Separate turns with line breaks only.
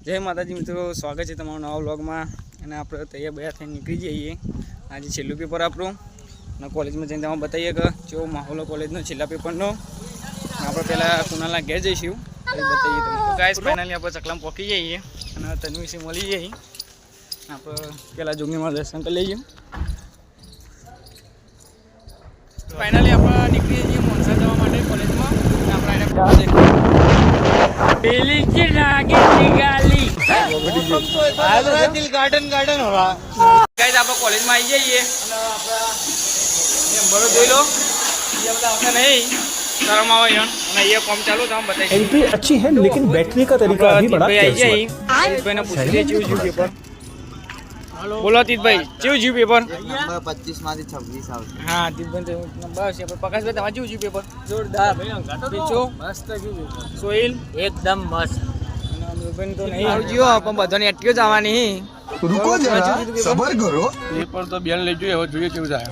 જય માતાજી મિત્રો, સ્વાગત છે તમારું નવા વ્લોગમાં. અને આપણે તૈયાર બયા થઈને નીકળી જઈએ. આજે છેલ્લું પેપર આપણું અને કોલેજમાં જઈને તમે બતાવીએ કે કેવો માહોલ કોલેજનો છેલ્લા પેપરનો. આપણે પહેલાં કુનાલના ઘેર જઈશું એ બતાવીએ તમને. તો ગાઈસ ફાઇનલી આપણે ચકલામાં પહોંચી જઈએ અને તન્વી વિશે મળી જઈએ. આપણે પહેલાં જોગણીમાં દર્શન કરી લઈએ. ફાઇનલી આપણે નીકળી જઈએ મોનસા જવા માટે કોલેજમાં. આપણે પેલી કે નાગેલી ગાલી ગાર્ડન ગાર્ડન હોવા ગાઈસ આપણે કોલેજમાં આવી જઈએ અને આપણા નંબરો જોઈ લો. ये બધા આવતા નહીં શરમ આવે યાર. અને ये काम ચાલુ તો हम बताइए
एंट्री अच्छी है लेकिन बैठने का तरीका अभी बड़ा
कैसे है। भाई ने पूछिए जीव जीव पेपर. બોલો તીતભાઈ કેવું જીવ પેપર?
નંબર 25 માંથી 26 આવશે.
હા તીતભાઈ નંબર આવશે. પ્રકાશભાઈ તમારું કેવું જીવ પેપર? જોરદાર. બીજો મસ્ત જીવ પેપર. સોહિલ એકદમ મસ્ત. તો નહીં આવજો પણ બધાને એટક્યો જ આવવાની.
रुको जरा सबर करो.
પેપર તો બેન લઈ જોઈએ, હવે જોઈએ કેવું થાય.